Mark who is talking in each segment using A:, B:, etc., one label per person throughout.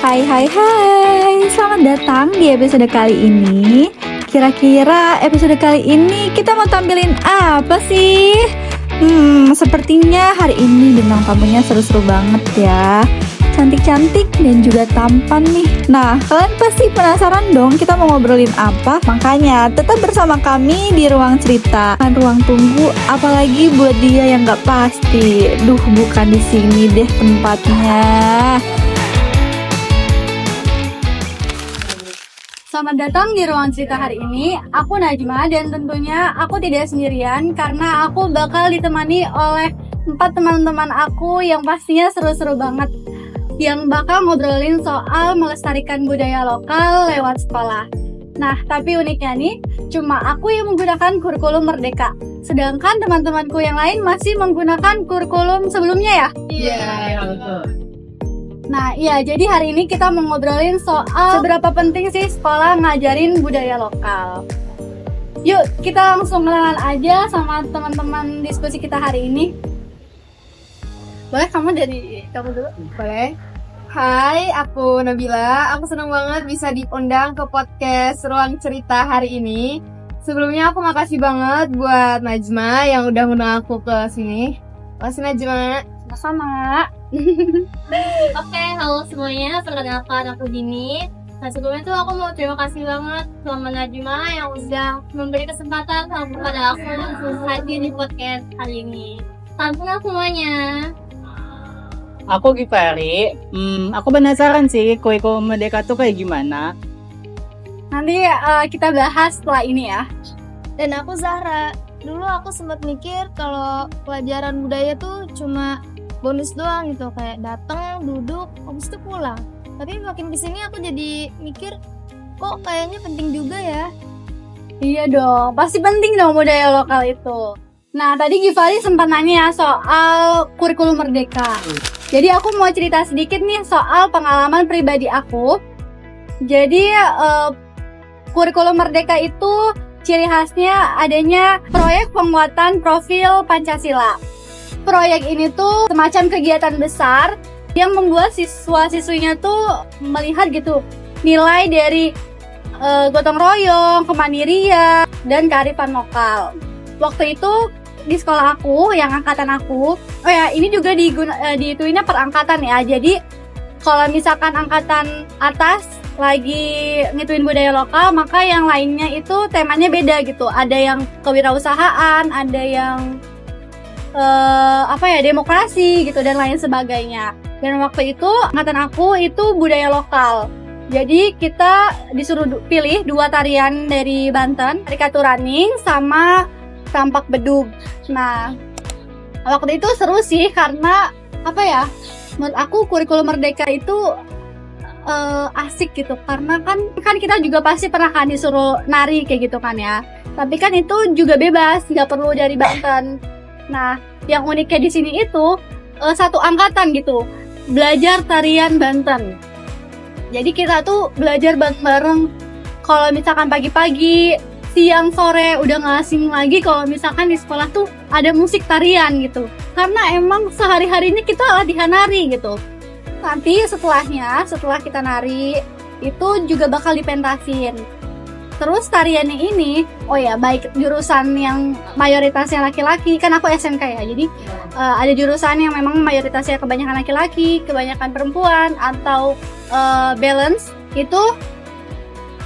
A: Hai, selamat datang di episode kali ini. Kira-kira episode kali ini kita mau tampilin apa sih? Sepertinya hari ini bintang tamunya seru-seru banget ya. Cantik-cantik dan juga tampan nih. Nah, kalian pasti penasaran dong kita mau ngobrolin apa? Makanya tetap bersama kami di Ruang Cerita. Kan ruang tunggu, apalagi buat dia yang gak pasti. Bukan di sini deh tempatnya. Selamat datang di Ruang Cerita hari ini. Aku Najma dan tentunya aku tidak sendirian karena aku bakal ditemani oleh 4 teman-teman aku yang pastinya seru-seru banget, yang bakal ngobrolin soal melestarikan budaya lokal lewat sekolah. Nah, tapi uniknya nih, cuma aku yang menggunakan kurikulum Merdeka, sedangkan teman-temanku yang lain masih menggunakan kurikulum sebelumnya ya?
B: Iya, betul.
A: Nah, iya, jadi hari ini kita mau ngobrolin soal seberapa penting sih sekolah ngajarin budaya lokal. Yuk, kita langsung kenalan aja sama teman-teman diskusi kita hari ini. Boleh kamu dulu?
B: Boleh. Hai, aku Nabila. Aku senang banget bisa diundang ke podcast Ruang Cerita hari ini. Sebelumnya aku makasih banget buat Najma yang udah ngundang aku ke sini. Makasih Najma.
A: Sama.
C: Oke, halo semuanya, perkenalkan aku Dini. Nah, sebelumnya tuh aku mau terima kasih banget sama Najma yang udah memberi kesempatan kepada aku untuk hadir di podcast kali ini. Salam kenal semuanya.
D: Aku Gifari. Aku penasaran sih kurikulum Merdeka tuh kayak gimana.
A: Nanti kita bahas setelah ini ya.
E: Dan aku Zahra. Dulu aku sempat mikir kalau pelajaran budaya tuh cuma bonus doang gitu, kayak datang, duduk, habis itu pulang. Tapi makin kesini aku jadi mikir, kok kayaknya penting juga ya.
A: Iya dong, pasti penting dong budaya lokal itu. Nah, tadi Gifari sempat nanya soal kurikulum Merdeka. Jadi aku mau cerita sedikit nih soal pengalaman pribadi aku. Jadi kurikulum Merdeka itu ciri khasnya adanya proyek penguatan profil Pancasila. Proyek ini tuh semacam kegiatan besar yang membuat siswa-siswinya tuh melihat gitu nilai dari gotong royong, kemandirian, dan kearifan lokal. Waktu itu di sekolah aku, yang angkatan aku, ini juga diituinnya per angkatan ya. Jadi kalau misalkan angkatan atas lagi ngituin budaya lokal, maka yang lainnya itu temanya beda gitu. Ada yang kewirausahaan, ada yang demokrasi gitu dan lain sebagainya. Dan waktu itu angkatan aku itu budaya lokal. Jadi kita disuruh pilih 2 tarian dari Banten, tari Katuraning sama Rampak Bedug. Nah, waktu itu seru sih karena menurut aku kurikulum Merdeka itu asik gitu, karena kan kita juga pasti pernah kan disuruh nari kayak gitu kan ya. Tapi kan itu juga bebas, nggak perlu dari Banten. Nah, yang uniknya di sini itu satu angkatan gitu belajar tarian Banten. Jadi kita tuh belajar bareng-bareng. Kalau misalkan pagi-pagi, siang, sore udah nggak asing lagi kalau misalkan di sekolah tuh ada musik tarian gitu. Karena emang sehari-harinya kita latihan nari gitu. Nanti setelah kita nari itu juga bakal dipentasin. Terus tariannya ini, baik jurusan yang mayoritasnya laki-laki, kan aku SMK ya, jadi ada jurusan yang memang mayoritasnya kebanyakan laki-laki, kebanyakan perempuan, atau balance, itu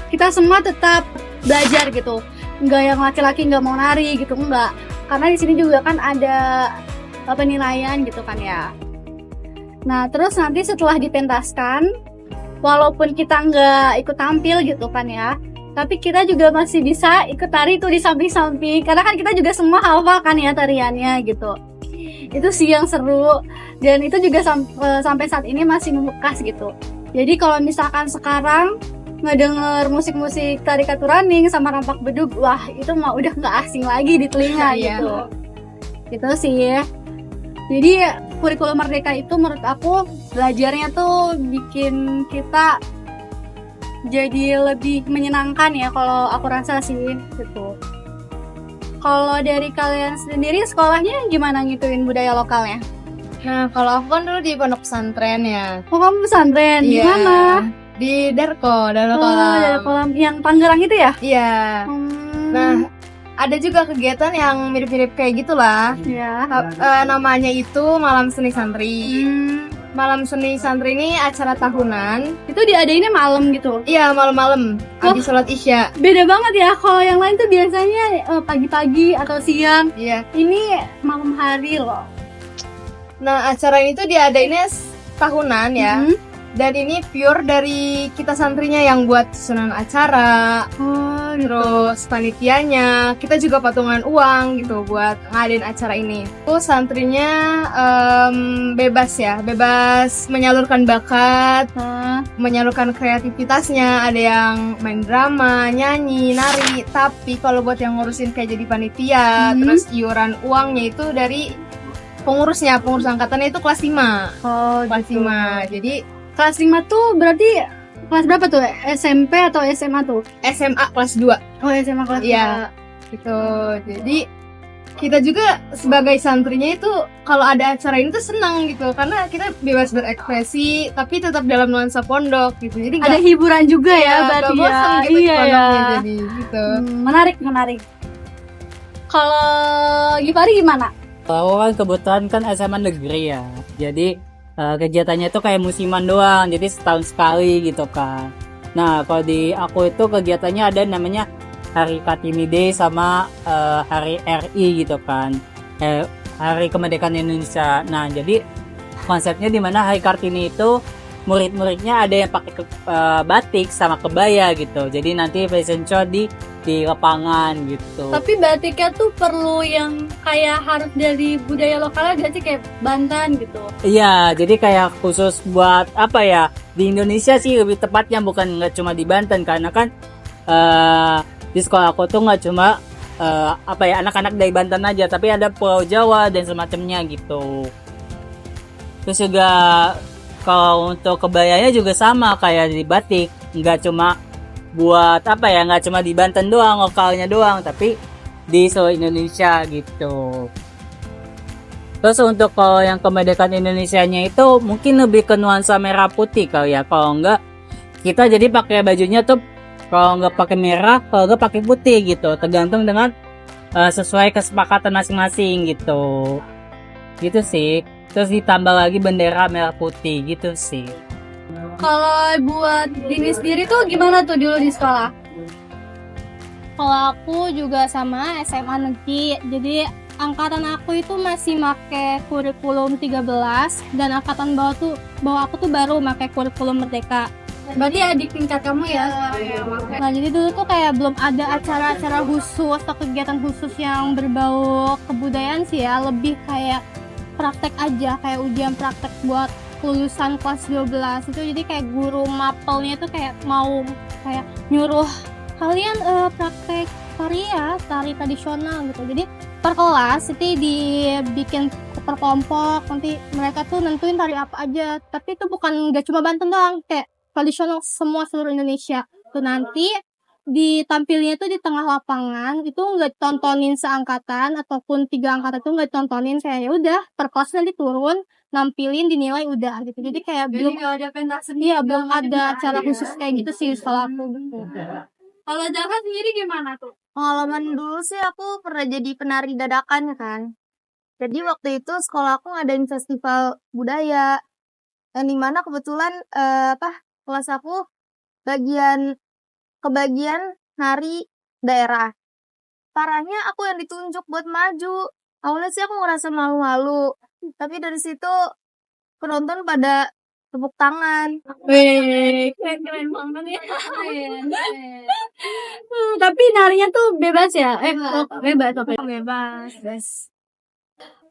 A: kita semua tetap belajar gitu. Enggak yang laki-laki nggak mau nari gitu, enggak. Karena di sini juga kan ada penilaian gitu kan ya. Nah, terus nanti setelah dipentaskan, walaupun kita nggak ikut tampil gitu kan ya, tapi kita juga masih bisa ikut tari tuh di samping-samping, karena kan kita juga semua hafal kan ya tariannya gitu. Itu sih yang seru, dan itu juga sampai saat ini masih membekas gitu. Jadi kalau misalkan sekarang ngedenger musik-musik tari Katuraning sama Rampak Bedug, wah itu mah udah nggak asing lagi di telinga gitu. Gitu sih. Jadi kurikulum Merdeka itu menurut aku belajarnya tuh bikin kita jadi lebih menyenangkan ya, kalau aku rasa sih gitu. Kalau dari kalian sendiri sekolahnya gimana ngituin budaya lokalnya?
B: Nah, kalau aku kan dulu di pondok pesantren ya.
A: Oh, kamu pesantren di
B: Iya.
A: mana?
B: Di Darko, Darul
A: Oh,
B: Kolam.
A: dari kolam yang Tangerang itu ya?
B: Iya.
A: Hmm.
B: Nah, ada juga kegiatan yang mirip-mirip kayak gitulah.
A: ya.
B: Namanya itu Malam Seni Santri.
A: Hmm.
B: Malam Seni Santri ini acara tahunan.
A: Itu diadainnya malam gitu.
B: Iya, malam-malam habis sholat Isya.
A: Beda banget ya. Kalau yang lain tuh biasanya pagi-pagi atau siang.
B: Iya.
A: Ini malam hari loh.
B: Nah, acara ini tuh diadainnya tahunan ya.
A: Mhm.
B: Dan ini pure dari kita santrinya yang buat susunan acara,
A: Oh, gitu.
B: terus panitianya, kita juga patungan uang gitu buat ngadain acara ini. Tuh santrinya bebas ya, bebas menyalurkan bakat, menyalurkan kreativitasnya. Ada yang main drama, nyanyi, nari. Tapi kalau buat yang ngurusin kayak jadi panitia, terus iuran uangnya itu dari pengurus angkatannya itu kelas 5.
A: Oh,
B: Kelas
A: gitu.
B: 5. Jadi
A: Kelas 5 tuh berarti kelas berapa tuh? SMP atau SMA tuh?
B: SMA kelas 2.
A: Oh, SMA kelas
B: Iya. Gitu. Jadi kita juga sebagai santrinya itu kalau ada acara ini tuh senang gitu karena kita bebas berekspresi tapi tetap dalam nuansa pondok gitu. Jadi
A: 2. Ada hiburan juga ya, berarti
B: gak bosan
A: ya.
B: gitu di
A: Iya
B: pondoknya
A: ya.
B: jadi gitu.
A: Menarik. Kalau Givari gimana?
D: Aku kan kebetulan kan SMA negeri ya. Jadi kegiatannya itu kayak musiman doang. Jadi setahun sekali gitu kan. Nah, kalau di aku itu kegiatannya ada namanya Hari Kartini Day sama Hari RI gitu kan. Hari Kemerdekaan Indonesia. Nah, jadi konsepnya di mana Hari Kartini itu murid-muridnya ada yang pakai batik sama kebaya gitu. Jadi nanti fashion show di lapangan gitu.
A: Tapi batiknya tuh perlu yang kayak harus dari budaya lokalnya gak sih, kayak Banten gitu.
D: Iya, jadi kayak khusus buat apa ya, di Indonesia sih lebih tepatnya, bukan nggak cuma di Banten, karena kan di sekolah aku tuh nggak cuma apa ya anak-anak dari Banten aja, tapi ada Pulau Jawa dan semacamnya gitu. Terus juga kalau untuk kebayanya juga sama kayak di batik, nggak cuma buat apa ya, nggak cuma di Banten doang, lokalnya doang, tapi di seluruh Indonesia gitu. Terus untuk kalau yang kemerdekaan Indonesianya itu mungkin lebih ke nuansa merah putih kali ya. Kalau enggak kita jadi pakai bajunya tuh kalau enggak pakai merah, kalau enggak pakai putih gitu. Tergantung dengan sesuai kesepakatan masing-masing gitu. Gitu sih. Terus ditambah lagi bendera merah putih gitu sih.
A: Kalau buat Dini sendiri tuh gimana tuh dulu di sekolah?
E: Kalau aku juga sama SMA negeri, jadi angkatan aku itu masih make kurikulum 13 dan angkatan bawah aku tuh baru make kurikulum merdeka.
A: Berarti adik tingkat kamu ya?
E: Nah, jadi dulu tuh kayak belum ada acara-acara khusus atau kegiatan khusus yang berbau kebudayaan sih ya, lebih kayak praktek aja, kayak ujian praktek buat lulusan kelas 12 itu. Jadi kayak guru mapelnya tuh kayak mau kayak nyuruh kalian praktek tari tradisional gitu. Jadi per kelas itu dibikin per kelompok, nanti mereka tuh nentuin tari apa aja. Tapi itu nggak cuma Banten doang, kayak tradisional semua seluruh Indonesia. Tuh nanti ditampilnya tuh di tengah lapangan, itu nggak tontonin seangkatan ataupun 3 angkatan tuh nggak tontonin, kayak ya udah per kelas nanti turun nampilin dinilai udah gitu. Jadi kayak belum
A: Jadi ada pentas seni.
E: iya belum ada acara khusus kayak gitu sih setelah aku gitu.
A: Kalau Zara sendiri gimana tuh?
E: Pengalaman dulu sih aku pernah jadi penari dadakan ya kan. Jadi waktu itu sekolah aku ngadain festival budaya yang dimana kebetulan kelas aku kebagian nari daerah. Parahnya aku yang ditunjuk buat maju. Awalnya sih aku ngerasa malu-malu, tapi dari situ penonton pada tepuk tangan.
A: Wih, keren banget ya. Tapi narinya tuh bebas ya? Bebas.
E: Bebas.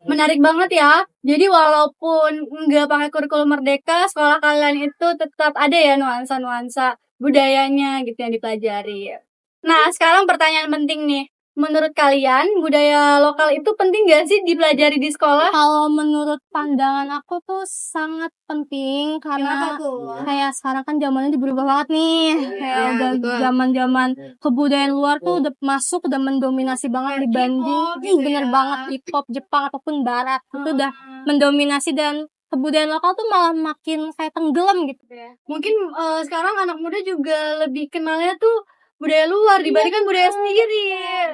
A: Menarik banget ya. Jadi walaupun nggak pakai kurikulum merdeka, sekolah kalian itu tetap ada ya nuansa-nuansa budayanya gitu yang dipelajari. Nah, sekarang pertanyaan penting nih. menurut kalian budaya lokal itu penting gak sih dipelajari di sekolah?
E: Kalau menurut pandangan aku tuh sangat penting karena kayak sekarang kan zamannya udah berubah banget nih. Kayak
B: Iya,
E: udah
B: betul.
E: zaman-zaman kebudayaan luar tuh udah masuk, udah mendominasi banget dibanding bener banget K-pop Jepang ataupun barat. Itu udah mendominasi dan kebudayaan lokal tuh malah makin kayak tenggelam gitu ya.
A: Mungkin sekarang anak muda juga lebih kenalnya tuh budaya luar dibandingkan budaya sendiri.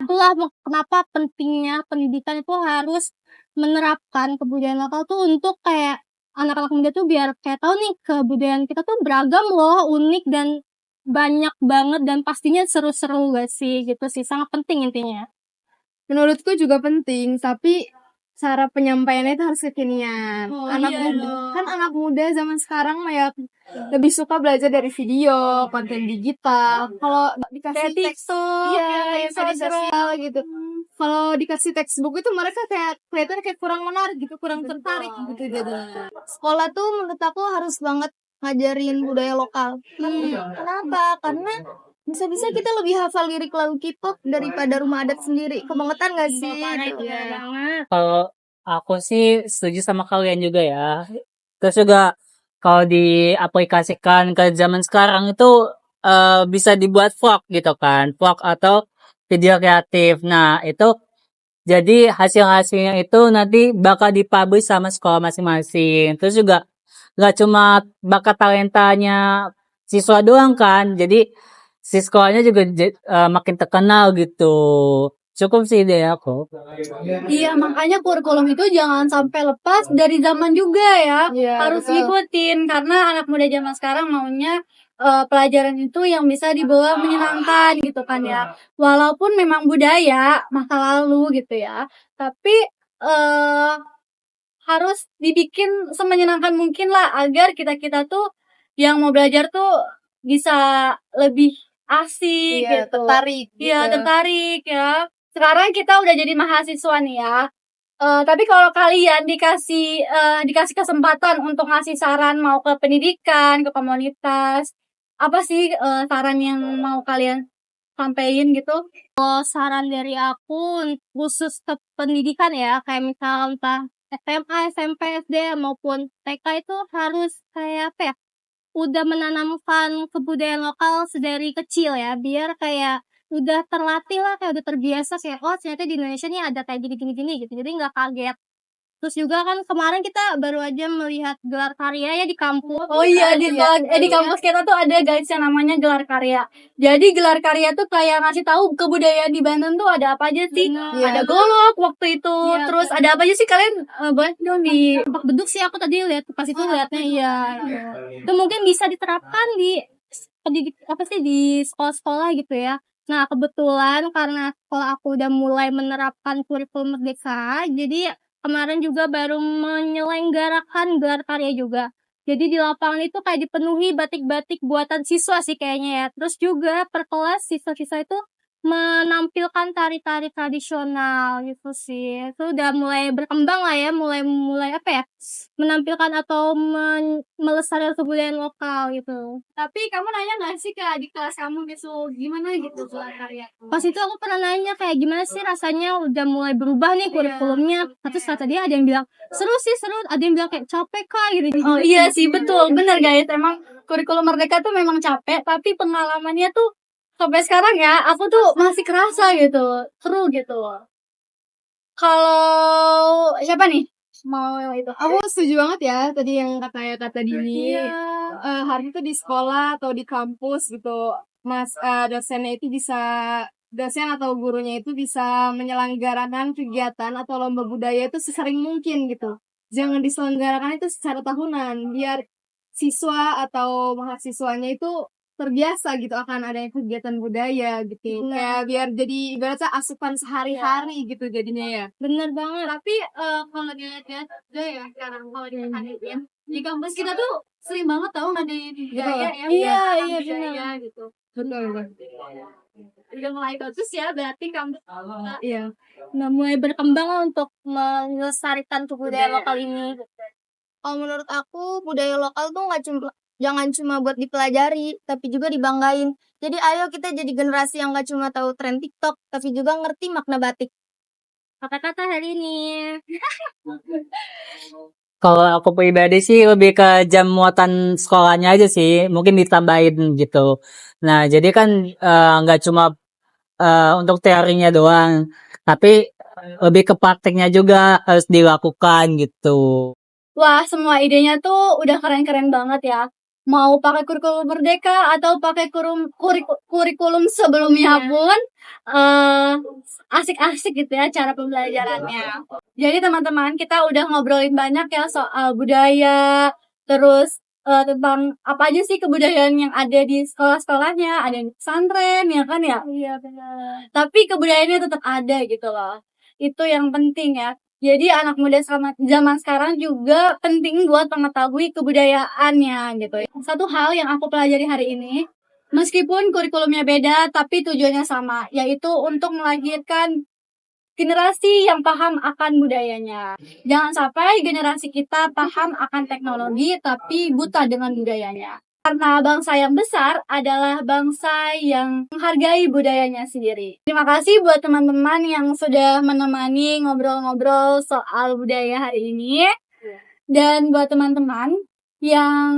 E: Itulah kenapa pentingnya pendidikan itu harus menerapkan kebudayaan lokal tuh untuk kayak anak-anak muda tuh biar kayak tahu nih kebudayaan kita tuh beragam loh, unik dan banyak banget dan pastinya seru-seru gak sih gitu sih, sangat penting intinya.
B: Menurutku juga penting, tapi cara penyampaiannya itu harus kekinian. Anak muda zaman sekarang ya lebih suka belajar dari video, konten digital. Kalau dikasih
A: Kayak
B: teks,
A: TikTok,
B: iya,
A: kayak
B: kayak media sosial gitu. Kalau dikasih textbook itu mereka kayak kelihatan kayak kurang menarik gitu, kurang tertarik gitu jadinya.
E: Sekolah tuh menurut aku harus banget ngajarin budaya lokal. Kenapa? Karena bisa-bisa kita lebih hafal lirik lagu K-pop daripada rumah adat sendiri. Kebangetan gak sih?
D: Kalau aku sih setuju sama kalian juga ya. Terus juga kalau diaplikasikan ke zaman sekarang itu bisa dibuat vlog gitu kan, vlog atau video kreatif. Nah itu jadi hasil-hasilnya itu nanti bakal dipublish sama sekolah masing-masing. Terus juga nggak cuma bakat talentanya siswa doang kan, jadi si sekolahnya juga makin terkenal gitu. Cukup sih deh aku.
A: Iya, makanya kurikulum itu jangan sampai lepas dari zaman juga ya.
B: Iya,
A: Harus
B: betul.
A: ngikutin karena anak muda zaman sekarang maunya pelajaran itu yang bisa dibawa menyenangkan gitu kan ya. Walaupun memang budaya masa lalu gitu ya, tapi harus dibikin semenyenangkan mungkin lah agar kita tuh yang mau belajar tuh bisa lebih asik
B: Iya,
A: gitu.
B: tertarik
A: Iya,
B: gitu.
A: tertarik ya. Sekarang kita udah jadi mahasiswa nih ya. Tapi kalau kalian dikasih kesempatan untuk ngasih saran mau ke pendidikan, ke komunitas, apa sih saran yang mau kalian sampein gitu?
E: Saran dari aku khusus ke pendidikan ya, kayak misal entah SMA, SMP, SD maupun TK itu harus kayak apa ya, udah menanamkan kebudayaan lokal sedari kecil ya, biar kayak udah terlatih lah, kayak udah terbiasa kayak oh ternyata di Indonesia nih ada kayak gini gitu, jadi nggak kaget. Terus juga kan kemarin kita baru aja melihat gelar karya ya di kampus.
A: Oh iya, di kampus kita tuh ada guys yang namanya gelar karya. Jadi gelar karya tuh kayak ngasih tahu kebudayaan di Banten tuh ada apa aja sih.
E: Bener.
A: Ada golok waktu itu,
E: Iya,
A: terus ada apa aja sih kalian boleh dong di
E: Tempat beduk sih aku tadi lihat pas itu lihatnya iya. Itu mungkin bisa diterapkan di di sekolah-sekolah gitu ya. Nah, kebetulan karena sekolah aku udah mulai menerapkan kurikulum merdeka, jadi kemarin juga baru menyelenggarakan gelar karya juga. Jadi di lapangan itu kayak dipenuhi batik-batik buatan siswa sih kayaknya ya. Terus juga per kelas siswa-siswa itu menampilkan tari-tari tradisional gitu sih. Itu udah mulai berkembang lah ya, mulai apa ya? Menampilkan atau melestarikan kebudayaan lokal gitu.
A: Tapi kamu nanya nggak sih ke adik kelas kamu gitu gimana gitu gelar karya?
E: Pas itu aku pernah nanya kayak gimana sih rasanya udah mulai berubah nih kurikulumnya. Terus kata dia ada yang bilang seru sih seru, ada yang bilang kayak capek kak gitu.
A: Oh iya sih, betul. Bener guys, emang kurikulum merdeka tuh memang capek, tapi pengalamannya tuh sampai sekarang ya, aku tuh masih kerasa gitu. Seru gitu. Kalau siapa nih? Mau yang itu?
B: Aku setuju banget ya tadi yang kata Dini. Hari itu di sekolah atau di kampus gitu, dosen atau gurunya itu bisa menyelenggarakan kegiatan atau lomba budaya itu sesering mungkin gitu. Jangan diselenggarakan itu secara tahunan, biar siswa atau mahasiswanya itu terbiasa gitu akan adanya kegiatan budaya gitu. Kayak biar jadi ibaratnya asupan sehari-hari gitu jadinya ya.
E: Bener banget.
A: Tapi kalau dilihat-lihat juga ya sekarang kalau diperhatiin di kampus kita tuh sering banget tau ngadain budaya ya.
E: Iya,
A: budaya gitu.
B: Betul.
A: Udah mulai bagus ya berarti kampus.
B: Iya.
E: Nah, mulai berkembang lah untuk melestarikan kebudayaan lokal ini. Kalau menurut aku budaya lokal tuh jangan cuma buat dipelajari, tapi juga dibanggain. Jadi ayo kita jadi generasi yang gak cuma tahu tren TikTok, tapi juga ngerti makna batik.
C: Kata-kata hari ini.
D: Kalau aku pribadi sih lebih ke jam muatan sekolahnya aja sih, mungkin ditambahin gitu. Nah, jadi kan nggak cuma untuk teorinya doang, tapi lebih ke prakteknya juga harus dilakukan gitu.
A: Wah, semua idenya tuh udah keren-keren banget ya. Mau pakai kurikulum Merdeka atau pakai kurikulum sebelumnya pun asik-asik gitu ya cara pembelajarannya. Jadi teman-teman, kita udah ngobrolin banyak ya soal budaya, terus tentang apa aja sih kebudayaan yang ada di sekolah-sekolahnya, ada di pesantren ya kan ya.
E: Iya benar.
A: Tapi kebudayaannya tetap ada gitu loh. Itu yang penting ya. Jadi anak muda zaman sekarang juga penting buat mengetahui kebudayaannya gitu. Satu hal yang aku pelajari hari ini, meskipun kurikulumnya beda tapi tujuannya sama, yaitu untuk melahirkan generasi yang paham akan budayanya. Jangan sampai generasi kita paham akan teknologi tapi buta dengan budayanya. Karena bangsa yang besar adalah bangsa yang menghargai budayanya sendiri. Terima kasih buat teman-teman yang sudah menemani ngobrol-ngobrol soal budaya hari ini. Dan buat teman-teman yang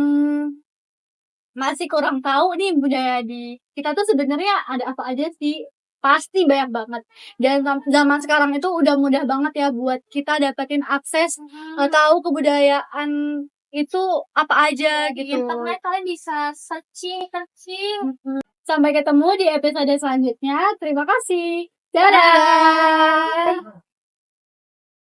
A: masih kurang tahu nih budaya di kita tuh sebenarnya ada apa aja sih? Pasti banyak banget. Dan zaman sekarang itu udah mudah banget ya buat kita dapetin akses tahu kebudayaan itu apa aja
C: Di
A: gitu.
C: internet kalian bisa searching.
A: Sampai ketemu di episode selanjutnya. Terima kasih. Dadah.